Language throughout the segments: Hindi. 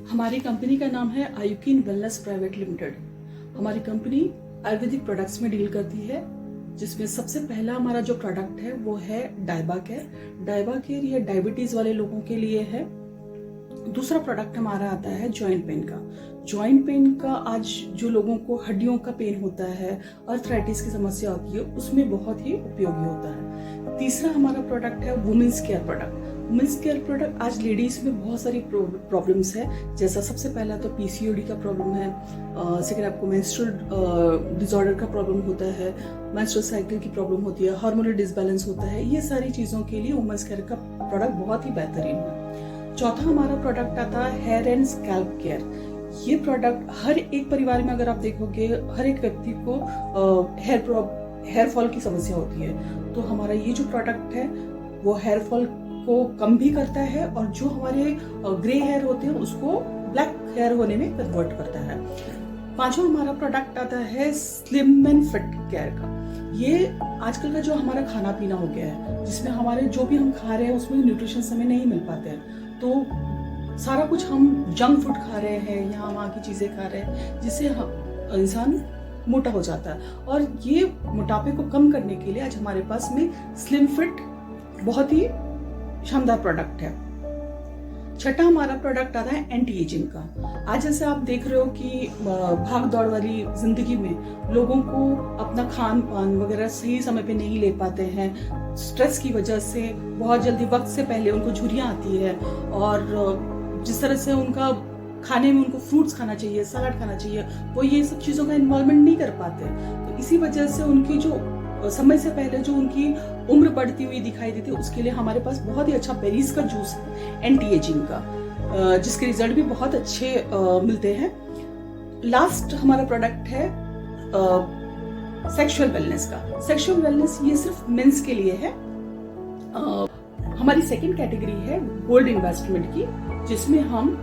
हमारी कंपनी का नाम है आयुकिन वेलनेस प्राइवेट लिमिटेड। हमारी कंपनी आयुर्वेदिक प्रोडक्ट्स में डील करती है, जिसमें सबसे पहला हमारा जो प्रोडक्ट है वो है डायबा केयर। डायबा केयर ये डायबिटीज वाले लोगों के लिए है। दूसरा प्रोडक्ट हमारा आता है जॉइंट पेन का। जॉइंट पेन का आज जो लोगों को हड्डियों का पेन होता है, अर्थराइटिस की समस्या होती है, उसमें बहुत ही उपयोगी होता है। तीसरा हमारा प्रोडक्ट है women's care product. Women's care product आज लेडीज में बहुत सारी प्रॉब्लम्स है, जैसा सबसे पहला तो पीसीओडी का प्रॉब्लम है, सेकेंड आपको मेंस्ट्रुअल डिसऑर्डर का प्रॉब्लम होता है, मेंस्ट्रुअल साइकिल की प्रॉब्लम होती है, हार्मोनल डिसबैलेंस होता है। ये सारी चीजों के लिए वुमेन्स केयर का प्रोडक्ट बहुत ही बेहतरीन है। चौथा हमारा प्रोडक्ट आता है हेयर एंड स्कैल्प केयर। ये प्रोडक्ट हर एक परिवार में अगर आप देखोगे, हर एक व्यक्ति को हेयर फॉल की समस्या होती है, तो हमारा ये जो प्रोडक्ट है वो हेयर फॉल को कम भी करता है और जो हमारे ग्रे हेयर होते हैं उसको ब्लैक हेयर होने में कन्वर्ट करता है। पांचवा हमारा प्रोडक्ट आता है स्लिम एंड फिट केयर का। ये आजकल का जो हमारा खाना पीना हो गया है, जिसमें हमारे जो भी हम खा रहे हैं उसमें न्यूट्रिशन हमें नहीं मिल पाते हैं, तो सारा कुछ हम जंक फूड खा रहे हैं, यहाँ वहाँ की चीजें खा रहे हैं, जिससे इंसान मोटा हो जाता है। और ये मोटापे को कम करने के लिए आज हमारे पास में स्लिम फिट बहुत ही शानदार प्रोडक्ट है। छठा हमारा प्रोडक्ट आता है एंटी एजिंग का। आज जैसे आप देख रहे हो कि भाग दौड़ वाली जिंदगी में लोगों को अपना खान पान वगैरह सही समय पे नहीं ले पाते हैं। स्ट्रेस की वजह से बहुत जल्दी वक्त से पहले उनको झुर्रियां आती है, और जिस तरह से उनका खाने में उनको फ्रूट्स खाना चाहिए, सलाद खाना चाहिए, वो ये सब चीजों का इन्वॉल्वमेंट नहीं कर पाते। तो इसी वजह से उनकी जो समय से पहले जो उनकी उम्र बढ़ती हुई दिखाई देती है, उसके लिए हमारे पास बहुत ही अच्छा बेरीज का जूस है एंटी एजिंग का, जिसके रिजल्ट भी बहुत अच्छे मिलते हैं। लास्ट हमारा प्रोडक्ट है सेक्सुअल वेलनेस का। सेक्सुअल वेलनेस ये सिर्फ मेंस के लिए है। हमारी सेकंड कैटेगरी है गोल्ड इन्वेस्टमेंट की, जिसमें हम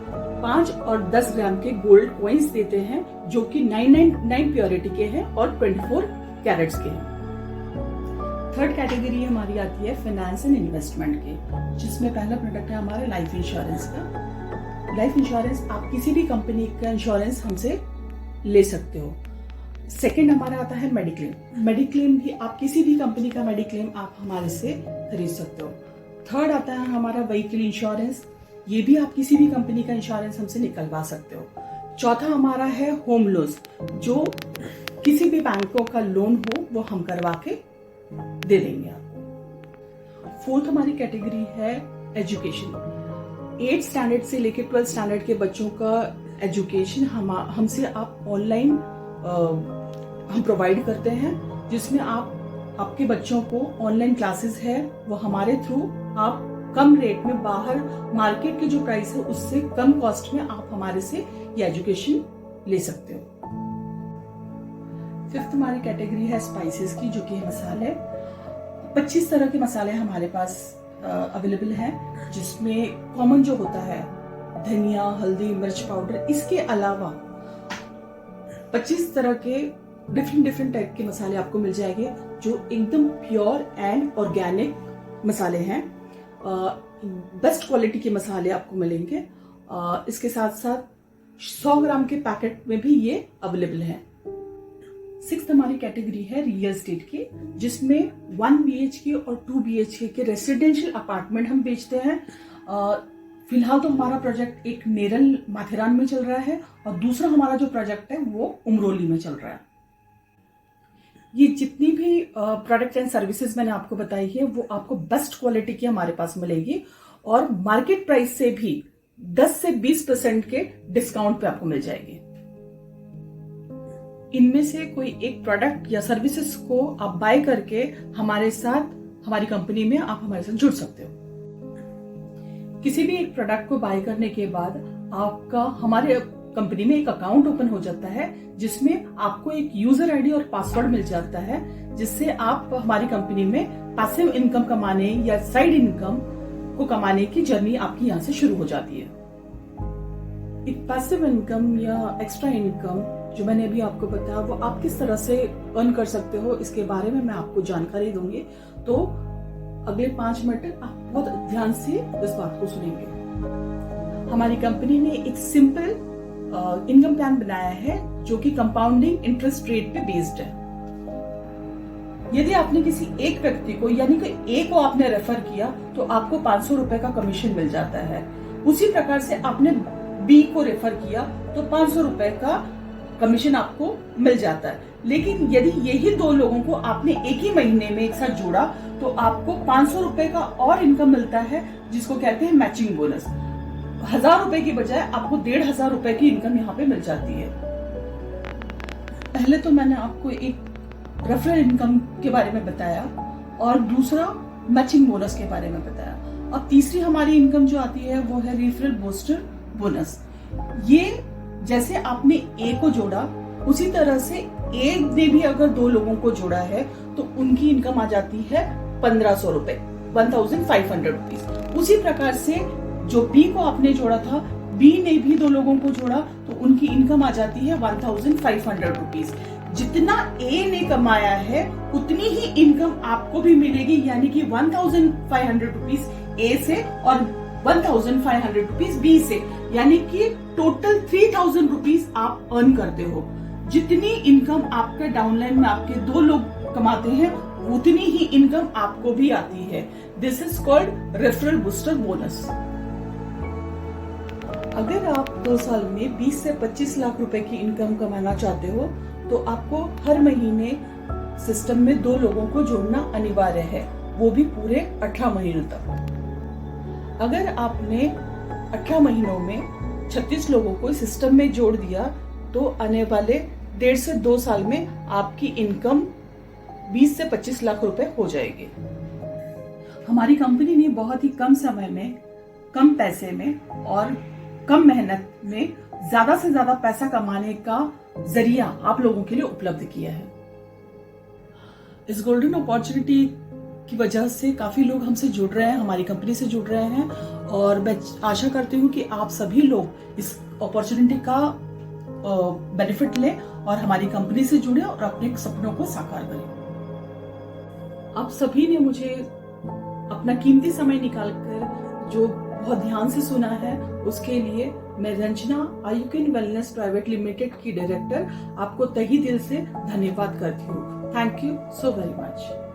5 और 10 ग्राम के गोल्ड कॉइन्स देते हैं, जो कि 999 प्योरिटी के हैं और 24 कैरेट्स के हैं। थर्ड कैटेगरी हमारी आती है फाइनेंस एंड इन्वेस्टमेंट की, जिसमें पहला प्रोडक्ट है हमारा लाइफ इंश्योरेंस का। लाइफ इंश्योरेंस आप किसी भी कंपनी का इंश्योरेंस हमसे ले सकते हो। सेकंड हमारा आता है मेडिक्लेम। मेडिक्लेम भी आप किसी भी कंपनी का मेडिक्लेम आप हमारे से खरीद सकते हो। थर्ड आता है हमारा व्हीकल इंश्योरेंस। ये भी आप किसी भी कंपनी का इंश्योरेंस हमसे निकलवा सकते हो। चौथा हमारा है होम लोन्स, जो किसी भी बैंकों का लोन हो वो हम करवा के दे देंगे आपको। फोर्थ हमारी कैटेगरी है एजुकेशन। 8th स्टैंडर्ड से लेकर 12th स्टैंडर्ड के बच्चों का एजुकेशन हमसे आप ऑनलाइन हम प्रोवाइड करते हैं, जिसमें आपके बच्चों को ऑनलाइन क्लासेस है वो हमारे थ्रू आप कम रेट में, बाहर मार्केट की जो प्राइस है उससे कम कॉस्ट में आप हमारे से ये एजुकेशन ले सकते हो। फिफ्थ हमारी कैटेगरी है स्पाइसेस की, जो कि मसाले। 25 तरह के मसाले हमारे पास अवेलेबल हैं, जिसमें कॉमन जो होता है धनिया, हल्दी, मिर्च पाउडर, इसके अलावा 25 तरह के डिफरेंट टाइप के मसाले आपको मिल जाएंगे, जो एकदम प्योर एंड ऑर्गेनिक मसाले हैं। बेस्ट क्वालिटी के मसाले आपको मिलेंगे। इसके साथ साथ 100 ग्राम के पैकेट में भी ये अवेलेबल हैं। 6th हमारी कैटेगरी है रियल एस्टेट की, जिसमें 1 BHK और 2 BHK के रेसिडेंशियल अपार्टमेंट हम बेचते हैं। फिलहाल तो हमारा प्रोजेक्ट एक नेरल माथेरान में चल रहा है, और दूसरा हमारा जो प्रोजेक्ट है वो उमरोली में चल रहा है। ये जितनी भी प्रोडक्ट एंड सर्विसेज मैंने आपको बताई है वो आपको बेस्ट क्वालिटी की हमारे पास मिलेगी, और मार्केट प्राइस से भी 10 से 20% के डिस्काउंट पे आपको मिल जाएगी। इनमें से कोई एक प्रोडक्ट या सर्विसेज को आप बाय करके हमारे साथ, हमारी कंपनी में आप हमारे साथ जुड़ सकते हो। किसी भी एक प्रोडक्ट को बाय करने के बाद आपका हमारे कंपनी में एक अकाउंट ओपन हो जाता है, जिसमें आपको एक यूजर आईडी और पासवर्ड मिल जाता है, जिससे आप हमारी कंपनी में पैसिव इनकम कमाने या साइड इनकम को कमाने की जर्नी आपकी यहाँ से शुरू हो जाती है। एक पैसिव इनकम या एक्स्ट्रा इनकम जो मैंने अभी आपको बताया, वो आप किस तरह से अर्न कर सकते हो, इसके बारे में मैं आपको जानकारी दूंगी। तो अगले 5 मिनट आप बहुत ध्यान से इस बात को सुनेंगे। हमारी कंपनी ने एक सिंपल इनकम प्लान बनाया है जो कि कंपाउंडिंग इंटरेस्ट रेट पे बेस्ड है। यदि आपने किसी एक व्यक्ति को यानी कि ए को आपने रेफर किया तो आपको 500 रुपए का कमीशन मिल जाता है। उसी प्रकार से आपने बी को रेफर किया तो 500 रुपए का कमीशन आपको मिल जाता है। लेकिन यदि यही दो लोगों को आपने एक ही महीने में एक साथ जोड़ा तो आपको 500 रुपए का और इनकम मिलता है, जिसको कहते हैं मैचिंग बोनस। 1000 रुपए की बजाय आपको 1500 रुपए की इनकम यहाँ पे मिल जाती है। पहले तो मैंने आपको एक रेफरल इनकम के बारे में बताया और दूसरा मैचिंग बोनस के बारे में बताया। अब तीसरी हमारी इनकम जो आती है वो है रेफरल बूस्टर बोनस। ये जैसे आपने ए को जोड़ा उसी तरह से ए ने भी अगर दो लोगों को जोड़ा है तो उनकी इनकम आ जाती है 1500 रुपए, 1500 रुपीज। उसी प्रकार से जो बी को आपने जोड़ा था, बी ने भी दो लोगों को जोड़ा तो उनकी इनकम आ जाती है 1500 रुपीज। जितना ए ने कमाया है उतनी ही इनकम आपको भी मिलेगी, यानी कि 1500 रुपीज ए से और 1500 रुपीज बी से, यानी कि टोटल 3000 रुपीज आप अर्न करते हो। जितनी इनकम आपके डाउनलाइन में आपके दो लोग कमाते हैं उतनी ही इनकम आपको भी आती है। This is called referral booster bonus. अगर आप 2 साल में 20 से 25 लाख रुपए की इनकम कमाना चाहते हो तो आपको हर महीने सिस्टम में दो लोगों को जोड़ना अनिवार्य है, वो भी पूरे 18 महीनों तक। अगर आपने 18 महीनों में 36 लोगों को सिस्टम में जोड़ दिया तो आने वाले 1.5 से 2 साल में आपकी इनकम 20 से 25 लाख रुपए हो जाएगी। हमारी कंपनी ने बहुत ही कम समय में, कम पैसे में और कम मेहनत में ज्यादा से ज्यादा पैसा कमाने का जरिया आप लोगों के लिए उपलब्ध किया है। इस गोल्डन अपॉर्चुनिटी की वजह से काफी लोग हमसे जुड़ रहे हैं, हमारी कंपनी से जुड़ रहे हैं और मैं आशा करती हूँ कि आप सभी लोग इस अपॉर्चुनिटी का बेनिफिट लें और हमारी कंपनी से जुड़े और अपने सपनों को साकार करें। आप सभी ने मुझे अपना कीमती समय निकालकर जो बहुत ध्यान से सुना है उसके लिए मैं रंजना आयुकिन वेलनेस प्राइवेट लिमिटेड की डायरेक्टर आपको तहे दिल से धन्यवाद करती हूँ। Thank you so very much.